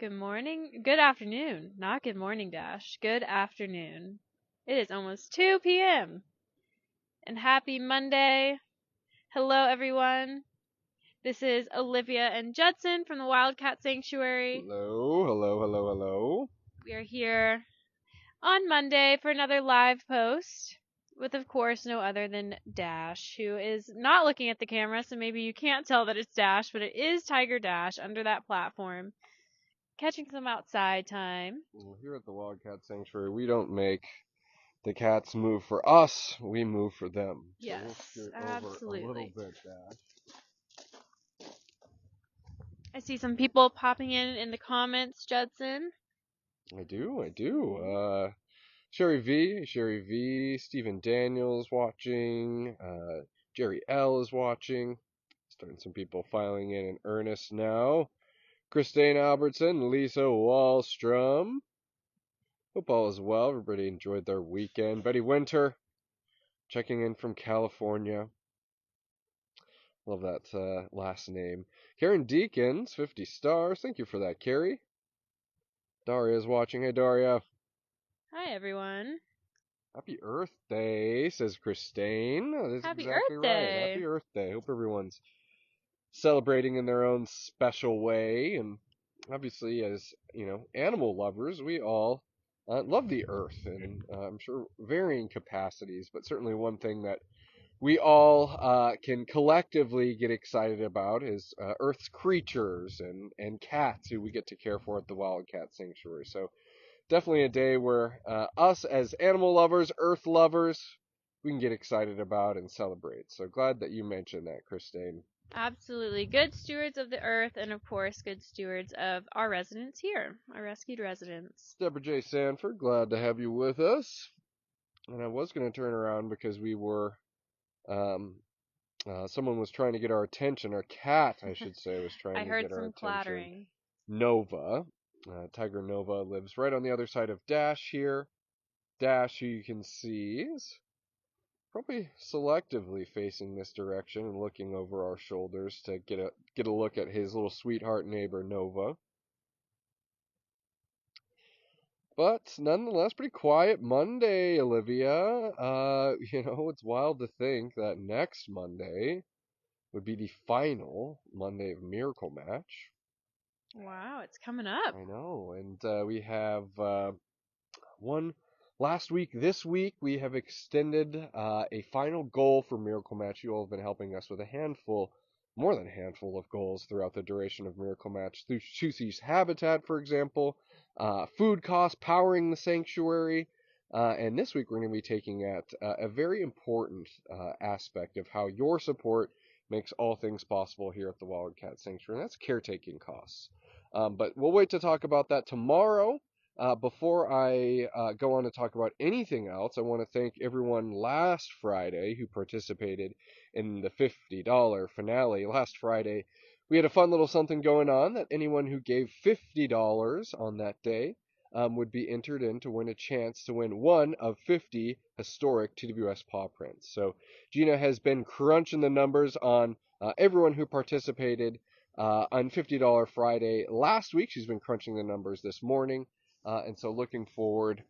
Good morning. Good afternoon. Not good morning, Dash. Good afternoon. It is almost 2 p.m. And happy Monday. Hello, everyone. This is Olivia and Judson from the Wildcat Sanctuary. Hello. We are here on Monday for another live post with, of course, no other than Dash, who is not looking at the camera, so maybe you can't tell that it's Dash, but it is Tiger Dash under that platform. Catching some outside time. Well, here at the Wildcat Sanctuary, we don't make the cats move for us, we move for them. Yes, so we'll scoot absolutely. over a little bit, Dash. I see some people popping in the comments, Judson. I do. Sherry V, Stephen Daniels watching, Jerry L is watching. Starting some people filing in earnest now. Christine Albertson, Lisa Wallstrom. Hope all is well. Everybody enjoyed their weekend. Betty Winter, checking in from California. Love that last name. Karen Deacons, 50 stars. Thank you for that, Carrie. Daria's watching. Hey, Daria. Hi, everyone. Happy Earth Day, says Christine. Oh, that's Happy exactly Earth right. Day. Happy Earth Day. Hope everyone's celebrating in their own special way. And obviously, as animal lovers, we all love the Earth, and I'm sure varying capacities. But certainly, one thing that we all can collectively get excited about is Earth's creatures and cats who we get to care for at the Wildcat Sanctuary. So definitely a day where us as animal lovers, Earth lovers, we can get excited about and celebrate. So glad that you mentioned that, Christine. Absolutely. Good stewards of the earth, and of course, good stewards of our residents here, our rescued residents. Deborah J. Sanford, glad to have you with us. And I was going to turn around because we were someone was trying to get our attention. Our cat, I should say, was trying I to heard get our some attention. clattering. Nova, Tiger Nova, lives right on the other side of Dash here. Dash, who you can see, is probably selectively facing this direction and looking over our shoulders to get a look at his little sweetheart neighbor Nova. But nonetheless, pretty quiet Monday, Olivia. It's wild to think that next Monday would be the final Monday of Miracle Match. Wow, it's coming up. I know, and we have one last week. This week we have extended a final goal for Miracle Match. You all have been helping us with more than a handful of goals throughout the duration of Miracle Match. Through Chusi's Habitat, for example, food costs, powering the sanctuary, and this week we're going to be taking at a very important aspect of how your support makes all things possible here at the Wildcat Sanctuary, and that's caretaking costs. But we'll wait to talk about that tomorrow. Before I go on to talk about anything else, I want to thank everyone last Friday who participated in the $50 finale. Last Friday, we had a fun little something going on that anyone who gave $50 on that day would be entered in to win a chance to win one of 50 historic TWS paw prints. So Gina has been crunching the numbers on everyone who participated on $50 Friday last week. She's been crunching the numbers this morning. And so looking forward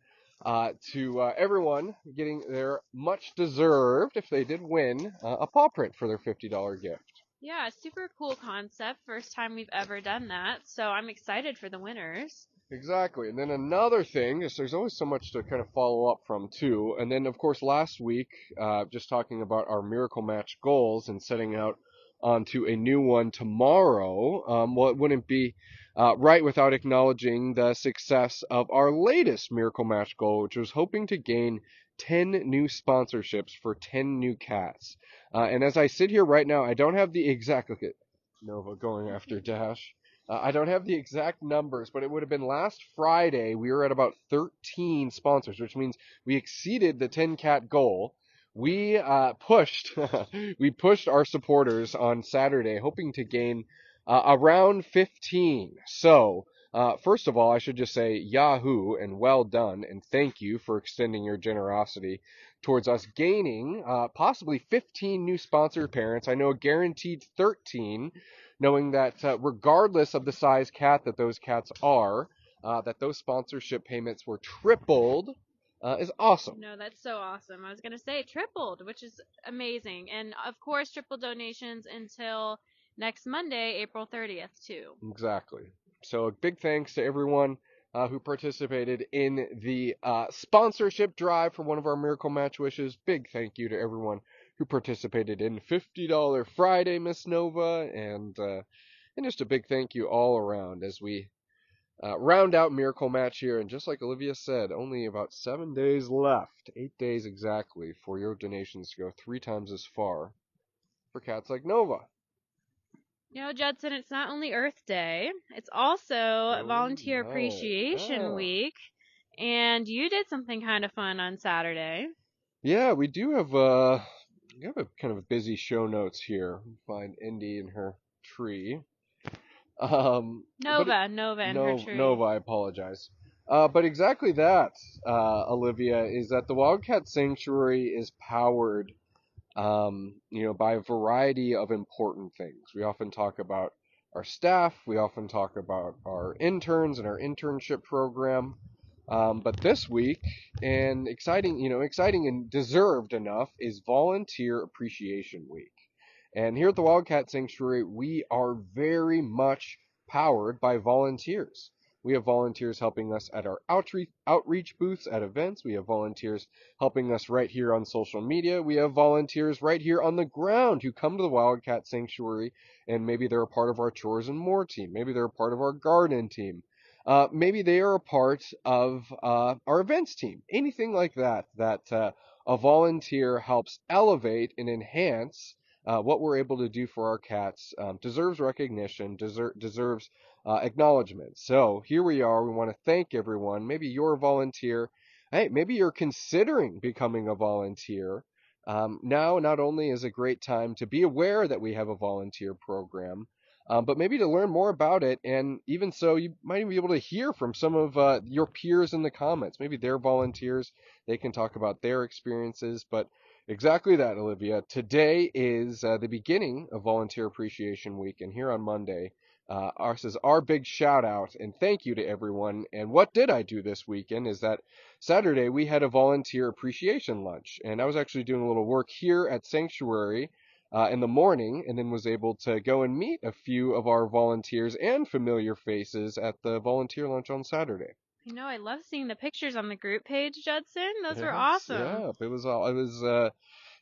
to everyone getting their much deserved, if they did win, a paw print for their $50 gift. Yeah, super cool concept. First time we've ever done that, so I'm excited for the winners. Exactly. And then another thing is there's always so much to kind of follow up from, too. And then, of course, last week, just talking about our Miracle Match goals and setting out onto a new one tomorrow, well, it wouldn't be right without acknowledging the success of our latest Miracle Match goal, which was hoping to gain 10 new sponsorships for 10 new cats. And as I sit here right now, I don't have the exact, look at Nova going after Dash. I don't have the exact numbers, but it would have been last Friday. We were at about 13 sponsors, which means we exceeded the 10 cat goal. We pushed we pushed our supporters on Saturday, hoping to gain around 15. So first of all, I should just say Yahoo and well done, and thank you for extending your generosity towards us gaining possibly 15 new sponsor parents. I know a guaranteed 13, knowing that regardless of the size cat that those cats are, that those sponsorship payments were tripled is awesome. No, that's so awesome. I was going to say tripled, which is amazing. And of course, triple donations until next Monday, April 30th, too. Exactly. So a big thanks to everyone who participated in the sponsorship drive for one of our Miracle Match wishes. Big thank you to everyone who participated in $50 Friday, Miss Nova, and just a big thank you all around as we round out Miracle Match here. And just like Olivia said, only about 7 days left, 8 days exactly, for your donations to go 3 times as far for cats like Nova. You know, Judson, it's not only Earth Day, it's also Volunteer Appreciation Week. And you did something kind of fun on Saturday. Yeah, we do have a kind of a busy show notes here. Find Indy and her tree. Nova and her tree. Nova, I apologize. But exactly that, Olivia, is that the Wildcat Sanctuary is powered by a variety of important things. We often talk about our staff, we often talk about our interns and our internship program. But this week, and exciting and deserved enough, is Volunteer Appreciation Week. And here at the Wildcat Sanctuary, we are very much powered by volunteers. We have volunteers helping us at our outreach booths at events. We have volunteers helping us right here on social media. We have volunteers right here on the ground who come to the Wildcat Sanctuary, and maybe they're a part of our Chores and More team. Maybe they're a part of our garden team. Maybe they are a part of our events team. Anything like that, a volunteer helps elevate and enhance what we're able to do for our cats, deserves recognition, deserves acknowledgement. So here we are. We want to thank everyone. Maybe you're a volunteer. Hey, maybe you're considering becoming a volunteer. Now, not only is a great time to be aware that we have a volunteer program, but maybe to learn more about it. And even so, you might even be able to hear from some of your peers in the comments. Maybe they're volunteers. They can talk about their experiences. But exactly that, Olivia. Today is the beginning of Volunteer Appreciation Week. And here on Monday, ours is our big shout out and thank you to everyone. And what did I do this weekend is that Saturday we had a volunteer appreciation lunch. And I was actually doing a little work here at Sanctuary in the morning, and then was able to go and meet a few of our volunteers and familiar faces at the volunteer lunch on Saturday. You know, I love seeing the pictures on the group page, Judson. Those were awesome. Yeah, it was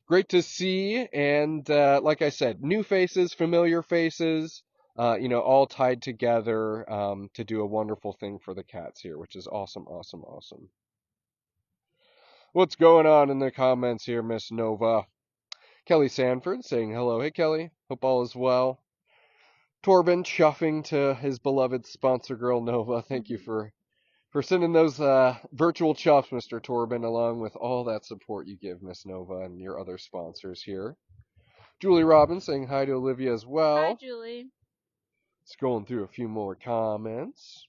great to see, and like I said, new faces, familiar faces, all tied together to do a wonderful thing for the cats here, which is awesome, awesome, awesome. What's going on in the comments here, Miss Nova? Kelly Sanford saying hello. Hey, Kelly. Hope all is well. Torben chuffing to his beloved sponsor girl, Nova. Thank you for sending those virtual chuffs, Mr. Torben, along with all that support you give Miss Nova and your other sponsors here. Julie Robbins saying hi to Olivia as well. Hi, Julie. Scrolling through a few more comments.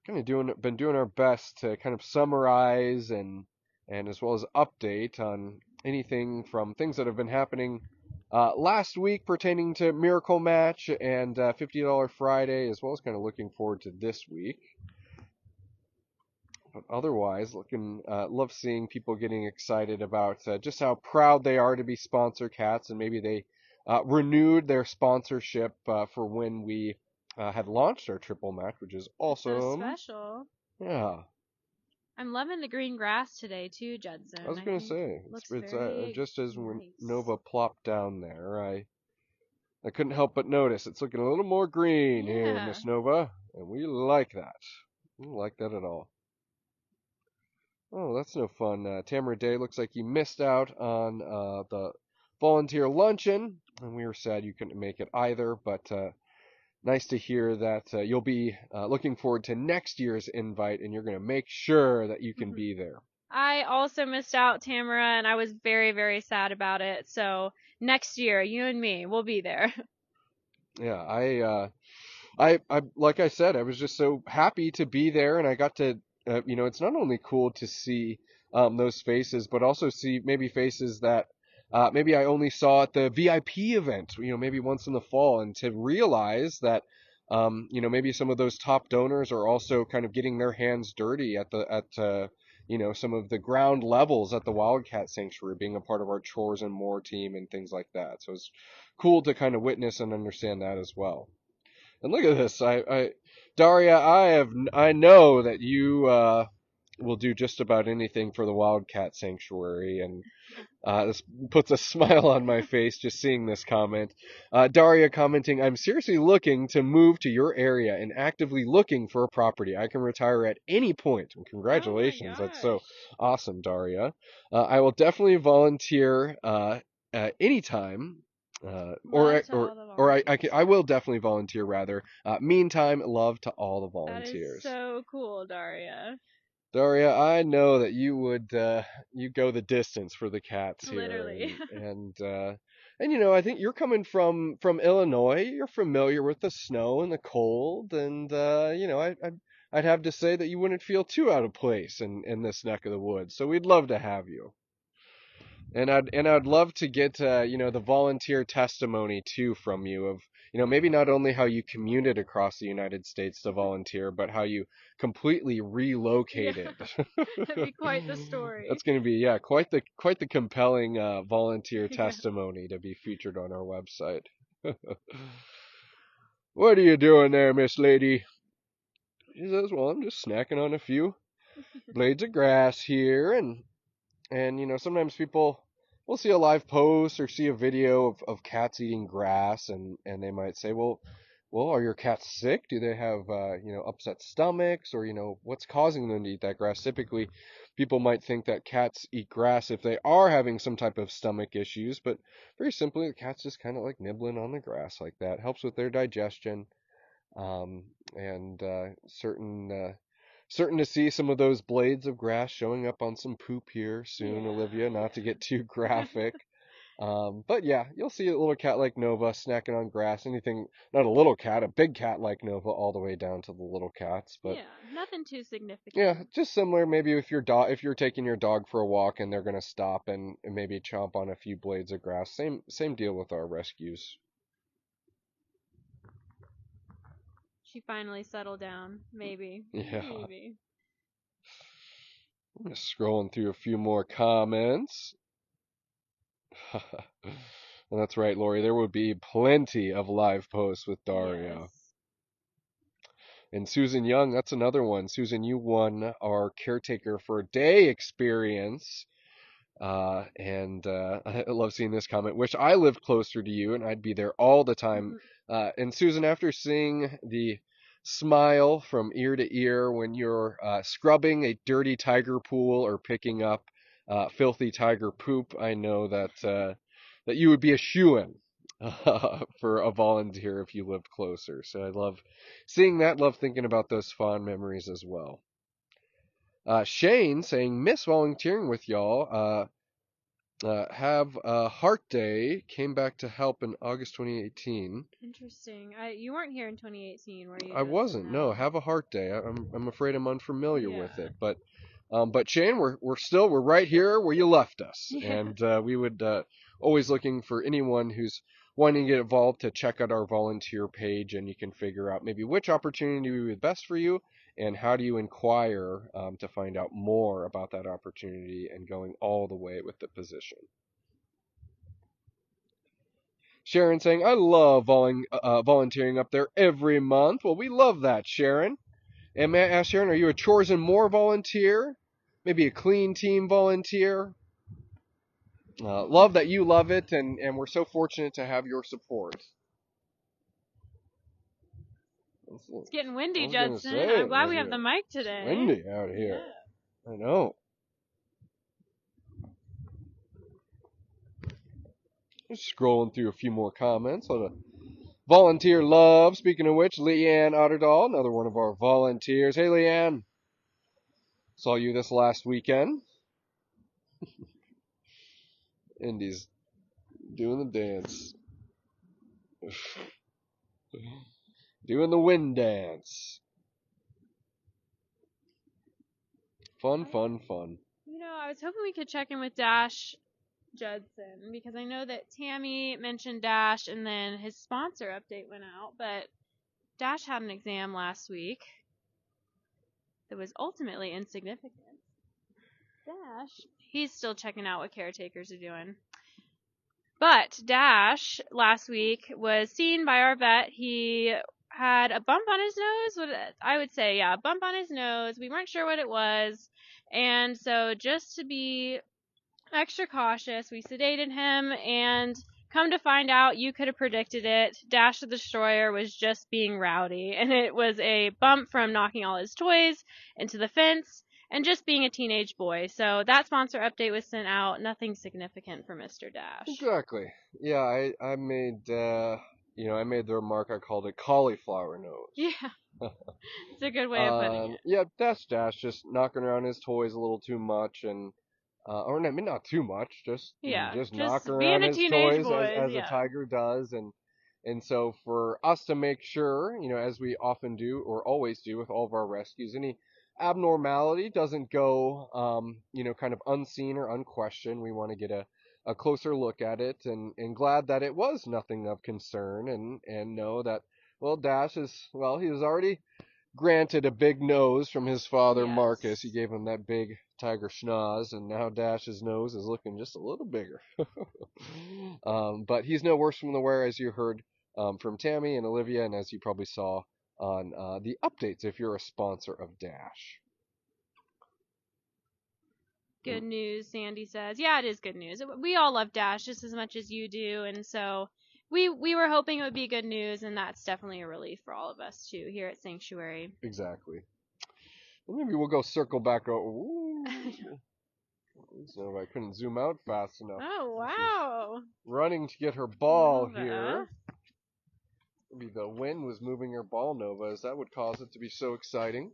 Been doing our best to kind of summarize and as well as update on anything from things that have been happening last week pertaining to Miracle Match and $50 Friday, as well as kind of looking forward to this week. But otherwise, love seeing people getting excited about just how proud they are to be sponsor cats, and maybe they renewed their sponsorship for when we had launched our triple match, which is awesome. So special. Yeah. I'm loving the green grass today too, Judson. I was going to say, it's just as nice. Nova plopped down there, I couldn't help but notice it's looking a little more green here, Miss Nova, and we like that. We don't like that at all. Oh, that's no fun. Tamara Day, looks like you missed out on the volunteer luncheon, and we were sad you couldn't make it either, but nice to hear that you'll be looking forward to next year's invite, and you're going to make sure that you can be there. I also missed out, Tamara, and I was very, very sad about it. So next year, you and me, we'll be there. Yeah, I like I said, I was just so happy to be there, and I got to, it's not only cool to see those faces, but also see maybe faces that maybe I only saw at the VIP event, maybe once in the fall, and to realize that maybe some of those top donors are also kind of getting their hands dirty at some of the ground levels at the Wildcat Sanctuary, being a part of our Chores and More team and things like that. So it's cool to kind of witness and understand that as well. And look at this, Daria, I know that you will do just about anything for the Wildcat Sanctuary, and this puts a smile on my face just seeing this comment. Daria commenting, I'm seriously looking to move to your area and actively looking for a property. I can retire at any point. And congratulations. Oh my That's so gosh. awesome, Daria. I will definitely volunteer anytime. Love to all the volunteers. I will definitely volunteer rather. Meantime, love to all the That is volunteers. so cool, Daria. Daria, I know that you would you go the distance for the cats here, Literally. and I think you're coming from Illinois. You're familiar with the snow and the cold, and I'd have to say that you wouldn't feel too out of place in this neck of the woods. So we'd love to have you. And I'd love to get the volunteer testimony too from you of maybe not only how you commuted across the United States to volunteer, but how you completely Yeah. relocated. That'd be quite the story. That's going to be quite the compelling volunteer Yeah. testimony to be featured on our website. What are you doing there, Miss Lady? She says, "Well, I'm just snacking on a few blades of grass here, and sometimes people will see a live post or see a video of cats eating grass, and they might say, well, are your cats sick? Do they have upset stomachs, or what's causing them to eat that grass? Typically, people might think that cats eat grass if they are having some type of stomach issues, but very simply, the cats just kind of like nibbling on the grass like that. Helps with their digestion, and certain to see some of those blades of grass showing up on some poop here soon, Yeah, Olivia, not to yeah. get too graphic. But yeah, you'll see a little cat like Nova snacking on grass. Anything, not a little cat, a big cat like Nova, all the way down to the little cats. But Yeah, nothing too yeah, significant. just similar. Maybe if you're taking your dog for a walk and they're gonna stop and maybe chomp on a few blades of grass. Same deal with our rescues. She finally settled down. Maybe. Yeah, Maybe. I'm just scrolling through a few more comments. And that's right, Lori. There would be plenty of live posts with Yes. Daria. And Susan Young, that's another one. Susan, you won our Caretaker for a Day experience. And I love seeing this comment. Wish I lived closer to you and I'd be there all the time. And Susan, after seeing the smile from ear to ear when you're scrubbing a dirty tiger pool or picking up filthy tiger poop, I know that you would be a shoo-in for a volunteer if you lived closer. So I love seeing that. Love thinking about those fond memories as well. Shane saying, miss volunteering with y'all. Have a Heart Day. Came back to help in August 2018. Interesting. You weren't here in 2018, were I you? wasn't. No, No. Have a Heart Day. I'm afraid I'm unfamiliar Yeah. with it, but Shane, we're right here where you left us, Yeah. and we would always looking for anyone who's wanting to get involved to check out our volunteer page, and you can figure out maybe which opportunity would be best for you, and how do you inquire to find out more about that opportunity and going all the way with the position. Sharon saying, I love volunteering up there every month. Well, we love that, Sharon. And may I ask, Sharon, are you a Chores and More volunteer? Maybe a clean team volunteer? Love that you love it, and we're so fortunate to have your support. It's getting I windy, was going to Judson. say, I'm glad we have the mic it's today. windy out here. Yeah. I know. Just scrolling through a few more comments. Volunteer love. Speaking of which, Leanne Otterdahl, another one of our volunteers. Hey, Leanne. Saw you this last weekend. Indy's doing the dance. Doing the wind dance. Fun. I was hoping we could check in with Dash Judson because I know that Tammy mentioned Dash and then his sponsor update went out, but Dash had an exam last week that was ultimately insignificant. Dash, he's still checking out what caretakers are doing. But Dash last week was seen by our vet. He had a bump on his nose. I would say, yeah, a bump on his nose. We weren't sure what it was. And so just to be extra cautious, we sedated him, and come to find out, you could have predicted it. Dash the Destroyer was just being rowdy, and it was a bump from knocking all his toys into the fence and just being a teenage boy. So that sponsor update was sent out. Nothing significant for Mr. Dash. Exactly. Yeah, I made I made the remark. I called it cauliflower nose. Yeah. It's a good way of putting it. Yeah, Dash just knocking around his toys a little too much, and or I mean not too much, just knocking around his toys as a tiger does, and so for us to make sure, as we often do or always do with all of our rescues, any abnormality doesn't go kind of unseen or unquestioned. We want to get a closer look at it, and glad that it was nothing of concern, and know that, well, Dash he was already granted a big nose from his father, Yes. Marcus. He gave him that big tiger schnoz, and now Dash's nose is looking just a little bigger. But he's no worse from the wear, as you heard from Tammy and Olivia, and as you probably saw on the updates if you're a sponsor of Dash. Good news, Sandy says. Yeah, it is good news. We all love Dash just as much as you do, and so we were hoping it would be good news, and that's definitely a relief for all of us too here at Sanctuary. Exactly. Well, maybe we'll go circle back. So I couldn't zoom out fast enough. Oh, wow. Running to get her ball here. Maybe the wind was moving her ball, Nova, as that would cause it to be so exciting.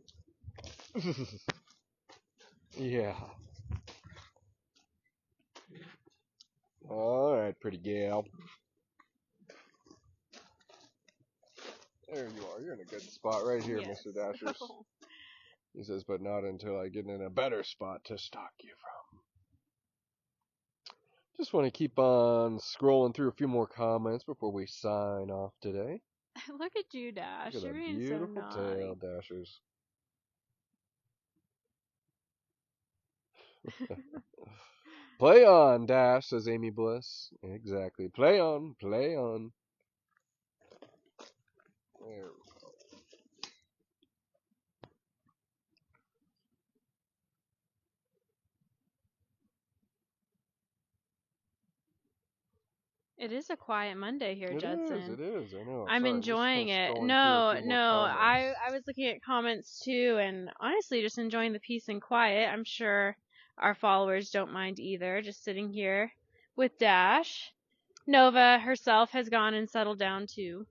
Yeah. Alright, pretty gal. There you are. You're in a good spot right here, yes. Mr. Dashers. He says, but not until I get in a better spot to stalk you from. Just want to keep on scrolling through a few more comments before we sign off today. Look at you, Dash. Look at You're that being beautiful so naughty. tail, Dashers. Play on, Dash, says Amy Bliss. Exactly. Play on, play on. There we go. It is a quiet Monday here, Judson. It is. I know. I'm enjoying it. No, I was looking at comments too, and honestly, just enjoying the peace and quiet. I'm sure our followers don't mind either. Just sitting here with Dash. Nova herself has gone and settled down too.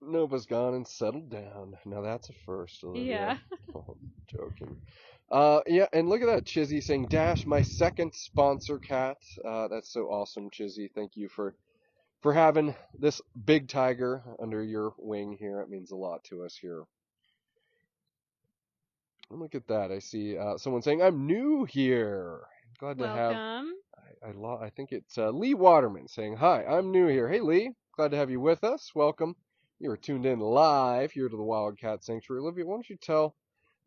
Nova's gone and settled down. Now that's a first, Olivia. Yeah. Oh, I'm joking. Yeah, and look at that, Chizzy saying, Dash, my second sponsor cat. That's so awesome, Chizzy. Thank you for having this big tiger under your wing here. It means a lot to us here. And look at that. I see someone saying, I'm new here. Glad to have. I think it's Lee Waterman saying, hi, I'm new here. Hey, Lee. Glad to have you with us. Welcome. You are tuned in live here to the Wildcat Sanctuary. Olivia, why don't you tell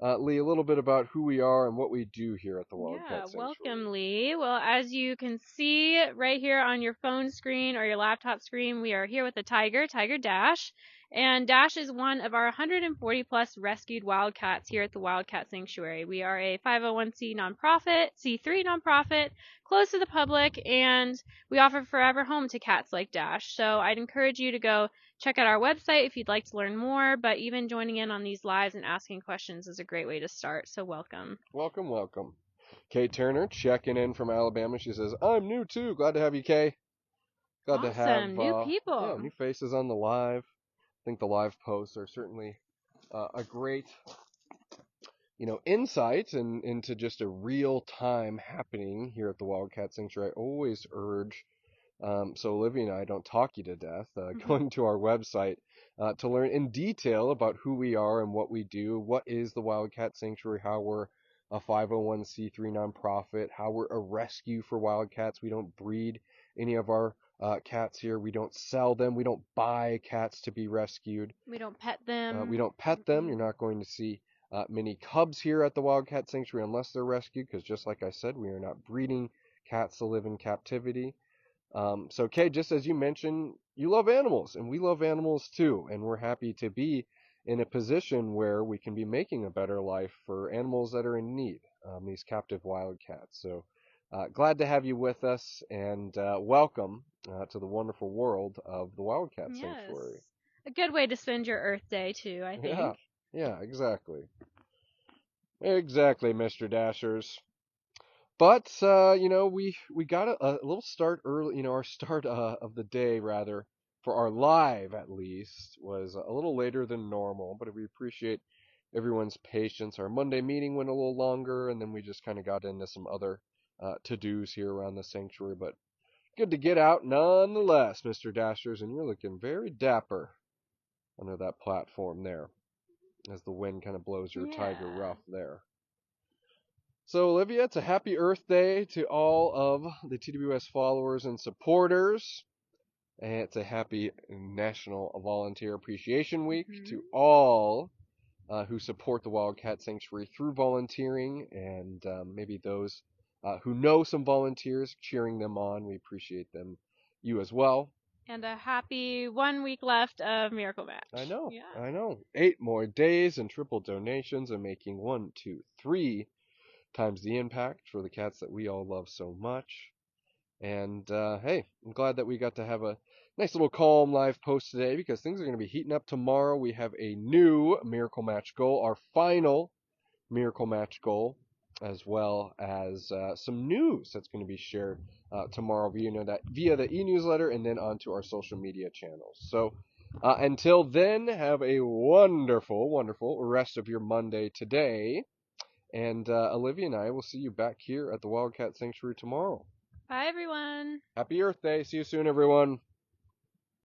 Lee a little bit about who we are and what we do here at the Wildcat Sanctuary. Welcome, Lee. Well, as you can see right here on your phone screen or your laptop screen, we are here with the Tiger Dash. And Dash is one of our 140 plus rescued wildcats here at the Wildcat Sanctuary. We are a 501c C3 nonprofit, close to the public, and we offer forever home to cats like Dash. So I'd encourage you to go check out our website if you'd like to learn more, but even joining in on these lives and asking questions is a great way to start, so welcome. Welcome, welcome. Kay Turner checking in from Alabama. She says, I'm new too. Glad to have you, Kay. Glad to have new people. Yeah, new faces on the live. I think the live posts are certainly a great, insight into just a real time happening here at the Wildcat Sanctuary. I always urge so Olivia and I don't talk you to death. Going to our website to learn in detail about who we are and what we do, what is the Wildcat Sanctuary, how we're a 501c3 nonprofit, how we're a rescue for wildcats. We don't breed any of our cats here. We don't sell them. We don't buy cats to be rescued. We don't pet them. We don't pet them. You're not going to see many cubs here at the Wildcat Sanctuary unless they're rescued, because just like I said, we are not breeding cats to live in captivity. So, Kay, just as you mentioned, you love animals, and we love animals too, and we're happy to be in a position where we can be making a better life for animals that are in need, these captive wildcats. So, glad to have you with us, and welcome to the wonderful world of the Wildcat Yes. Sanctuary. A good way to spend your Earth Day, too, I think. Yeah, exactly. Exactly, Mr. Dashers. But we got a little start early. Our start of the day, rather, for our live at least, was a little later than normal. But we appreciate everyone's patience. Our Monday meeting went a little longer, and then we just kind of got into some other to-dos here around the sanctuary. But good to get out nonetheless, Mr. Dashers, and you're looking very dapper under that platform there, as the wind kind of blows your tiger rough there. So, Olivia, it's a happy Earth Day to all of the TWS followers and supporters. And it's a happy National Volunteer Appreciation Week to all who support the Wildcat Sanctuary through volunteering, and maybe those who know some volunteers, cheering them on. We appreciate them, you as well. And a happy 1 week left of Miracle Match. I know. Yeah. I know. 8 more days and triple donations and making 1, 2, 3 times the impact for the cats that we all love so much. And hey, I'm glad that we got to have a nice little calm live post today, because things are going to be heating up tomorrow. We have a new Miracle Match goal, our final Miracle Match goal, as well as some news that's going to be shared tomorrow via the e-newsletter and then onto our social media channels. So until then, have a wonderful, wonderful rest of your Monday today. And Olivia and I will see you back here at the Wildcat Sanctuary tomorrow. Bye, everyone. Happy Earth Day. See you soon, everyone.